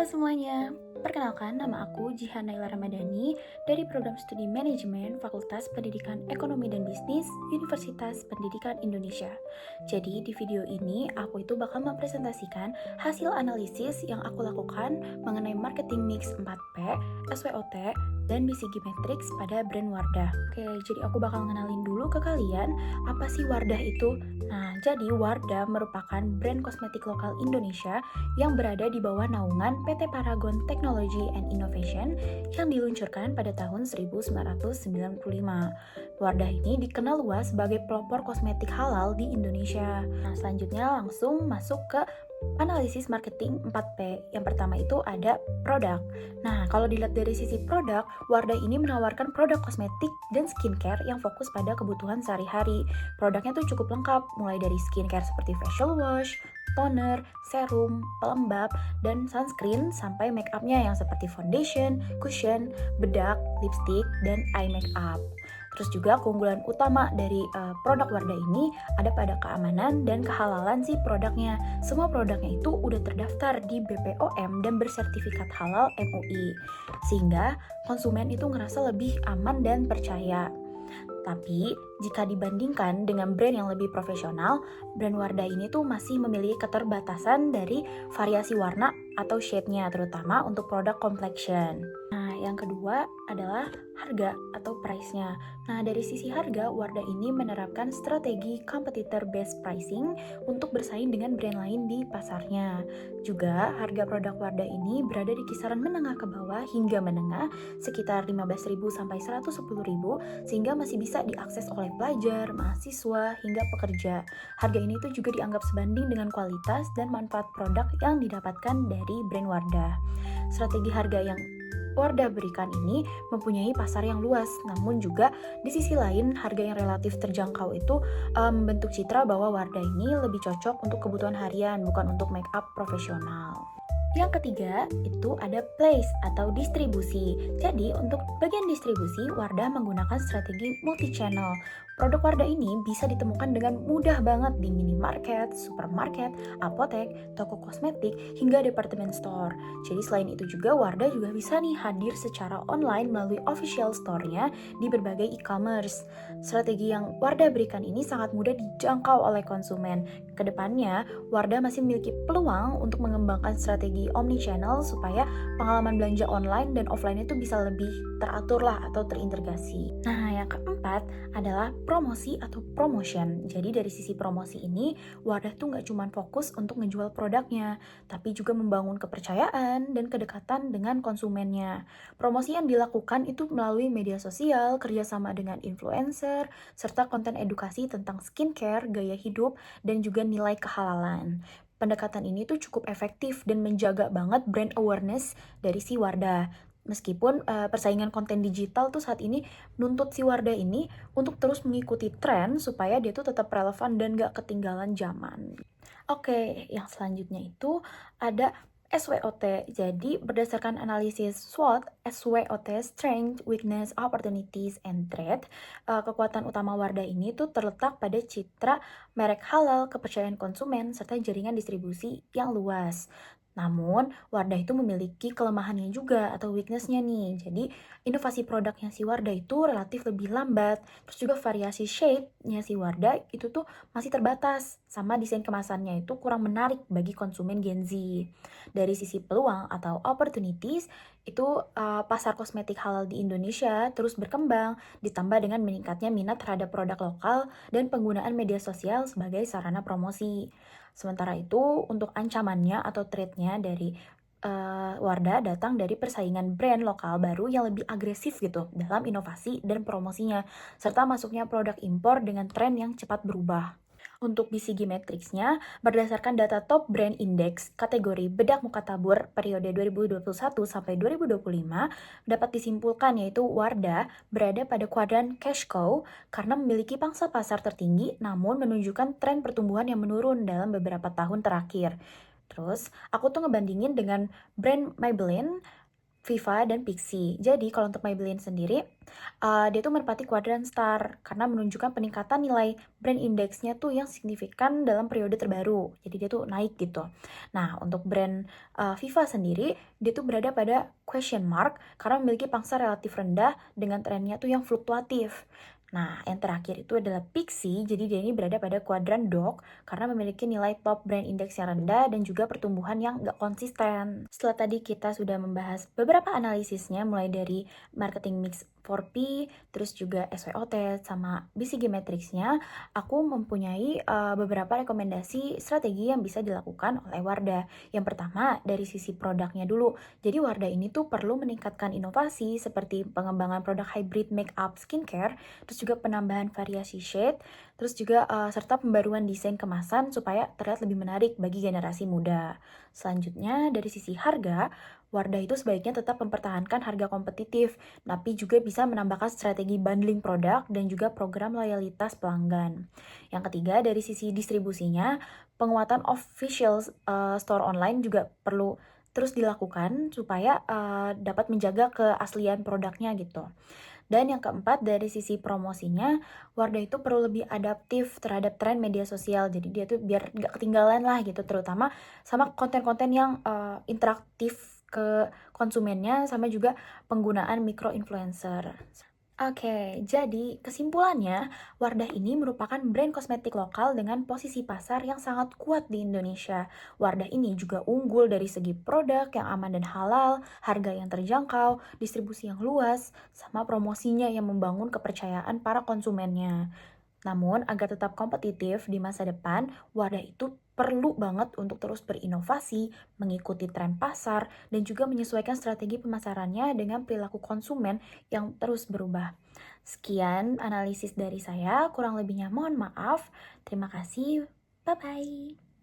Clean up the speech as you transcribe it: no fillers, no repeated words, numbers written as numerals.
Halo semuanya, perkenalkan nama aku Jihan Naila Ramadhani dari Program Studi Manajemen Fakultas Pendidikan Ekonomi dan Bisnis Universitas Pendidikan Indonesia. Jadi di video ini aku itu bakal mempresentasikan hasil analisis yang aku lakukan mengenai marketing mix 4P, SWOT, dan BCG Matrix pada brand Wardah. Oke, jadi aku bakal ngenalin dulu ke kalian apa sih Wardah itu. Nah, jadi Wardah merupakan brand kosmetik lokal Indonesia yang berada di bawah naungan PT Paragon Technology and Innovation yang diluncurkan pada tahun 1995. Wardah ini dikenal luas sebagai pelopor kosmetik halal di Indonesia. Nah, selanjutnya langsung masuk ke analisis marketing 4P. Yang pertama itu ada produk. Nah, kalau dilihat dari sisi produk, Wardah ini menawarkan produk kosmetik dan skincare yang fokus pada kebutuhan sehari-hari. Produknya tuh cukup lengkap, mulai dari skincare seperti facial wash, toner, serum, pelembab, dan sunscreen sampai make upnya yang seperti foundation, cushion, bedak, lipstick, dan eye makeup. Terus juga keunggulan utama dari produk Wardah ini ada pada keamanan dan kehalalan si produknya. Semua produknya itu udah terdaftar di BPOM dan bersertifikat halal MUI. Sehingga konsumen itu ngerasa lebih aman dan percaya. Tapi, jika dibandingkan dengan brand yang lebih profesional, brand Wardah ini tuh masih memiliki keterbatasan dari variasi warna atau shade-nya, terutama untuk produk complexion. Nah, yang kedua adalah harga atau price-nya. Nah, dari sisi harga, Wardah ini menerapkan strategi competitor-based pricing untuk bersaing dengan brand lain di pasarnya. Juga, harga produk Wardah ini berada di kisaran menengah ke bawah hingga menengah, sekitar 15.000 sampai 110.000, sehingga masih bisa diakses oleh pelajar, mahasiswa, hingga pekerja. Harga ini tuh juga dianggap sebanding dengan kualitas dan manfaat produk yang didapatkan dari brand Wardah. Strategi harga yang Wardah berikan ini mempunyai pasar yang luas, namun juga di sisi lain harga yang relatif terjangkau itu membentuk citra bahwa Wardah ini lebih cocok untuk kebutuhan harian, bukan untuk make up profesional. Yang ketiga, itu ada place atau distribusi. Jadi, untuk bagian distribusi, Wardah menggunakan strategi multi-channel. Produk Wardah ini bisa ditemukan dengan mudah banget di minimarket, supermarket, apotek, toko kosmetik, hingga department store. Jadi selain itu juga Wardah juga bisa nih hadir secara online melalui official store-nya di berbagai e-commerce. Strategi yang Wardah berikan ini sangat mudah dijangkau oleh konsumen. Kedepannya, Wardah masih memiliki peluang untuk mengembangkan strategi omnichannel supaya pengalaman belanja online dan offline itu bisa lebih teratur lah atau terintegrasi. Nah, yang keempat adalah promosi atau promotion. Jadi dari sisi promosi ini, Wardah tuh nggak cuma fokus untuk ngejual produknya, tapi juga membangun kepercayaan dan kedekatan dengan konsumennya. Promosi yang dilakukan itu melalui media sosial, kerjasama dengan influencer, serta konten edukasi tentang skincare, gaya hidup, dan juga nilai kehalalan. Pendekatan ini tuh cukup efektif dan menjaga banget brand awareness dari si Wardah. Meskipun persaingan konten digital tuh saat ini nuntut si Wardah ini untuk terus mengikuti tren supaya dia tuh tetap relevan dan gak ketinggalan zaman. Oke, yang selanjutnya itu ada SWOT. Jadi berdasarkan analisis SWOT, SWOT strength, weakness, opportunities, and threat, kekuatan utama Wardah ini tuh terletak pada citra merek halal, kepercayaan konsumen, serta jaringan distribusi yang luas. Namun, Wardah itu memiliki kelemahannya juga atau weakness-nya nih. Jadi, inovasi produknya si Wardah itu relatif lebih lambat. Terus juga variasi shade-nya si Wardah itu tuh masih terbatas. Sama desain kemasannya itu kurang menarik bagi konsumen Gen Z. Dari sisi peluang atau opportunities, itu pasar kosmetik halal di Indonesia terus berkembang, ditambah dengan meningkatnya minat terhadap produk lokal dan penggunaan media sosial sebagai sarana promosi. Sementara itu, untuk ancamannya atau threat-nya dari Wardah datang dari persaingan brand lokal baru yang lebih agresif gitu dalam inovasi dan promosinya, serta masuknya produk impor dengan tren yang cepat berubah. Untuk BCG Matrix-nya, berdasarkan data Top Brand Index kategori bedak muka tabur periode 2021 sampai 2025, dapat disimpulkan yaitu Wardah berada pada kuadran cash cow karena memiliki pangsa pasar tertinggi namun menunjukkan tren pertumbuhan yang menurun dalam beberapa tahun terakhir. Terus, aku tuh ngebandingin dengan brand Maybelline. Viva dan Pixi. Jadi kalau untuk Maybelline sendiri, dia tuh menempati kuadran star karena menunjukkan peningkatan nilai brand index-nya tuh yang signifikan dalam periode terbaru. Jadi dia tuh naik gitu. Nah, untuk brand Viva sendiri, dia tuh berada pada question mark karena memiliki pangsa relatif rendah dengan trennya tuh yang fluktuatif. Nah, yang terakhir itu adalah Pixi, jadi dia ini berada pada kuadran dog karena memiliki nilai top brand index yang rendah dan juga pertumbuhan yang nggak konsisten. Setelah tadi kita sudah membahas beberapa analisisnya, mulai dari marketing mix 4P, terus juga SWOT, sama BCG Matrix-nya, aku mempunyai beberapa rekomendasi strategi yang bisa dilakukan oleh Wardah. Yang pertama, dari sisi produknya dulu. Jadi Wardah ini tuh perlu meningkatkan inovasi seperti pengembangan produk hybrid makeup skincare, terus juga penambahan variasi shade, terus juga serta pembaruan desain kemasan supaya terlihat lebih menarik bagi generasi muda. Selanjutnya, dari sisi harga, Wardah itu sebaiknya tetap mempertahankan harga kompetitif, tapi juga bisa menambahkan strategi bundling produk dan juga program loyalitas pelanggan. Yang ketiga, dari sisi distribusinya, penguatan official store online juga perlu terus dilakukan supaya dapat menjaga keaslian produknya gitu. Dan yang keempat, dari sisi promosinya, Wardah itu perlu lebih adaptif terhadap tren media sosial. Jadi dia tuh biar nggak ketinggalan lah gitu, terutama sama konten-konten yang interaktif ke konsumennya, sama juga penggunaan micro influencer. Oke, jadi kesimpulannya, Wardah ini merupakan brand kosmetik lokal dengan posisi pasar yang sangat kuat di Indonesia. Wardah ini juga unggul dari segi produk yang aman dan halal, harga yang terjangkau, distribusi yang luas, sama promosinya yang membangun kepercayaan para konsumennya. Namun, agar tetap kompetitif di masa depan, Wardah itu perlu banget untuk terus berinovasi, mengikuti tren pasar, dan juga menyesuaikan strategi pemasarannya dengan perilaku konsumen yang terus berubah. Sekian analisis dari saya, kurang lebihnya mohon maaf. Terima kasih, bye-bye.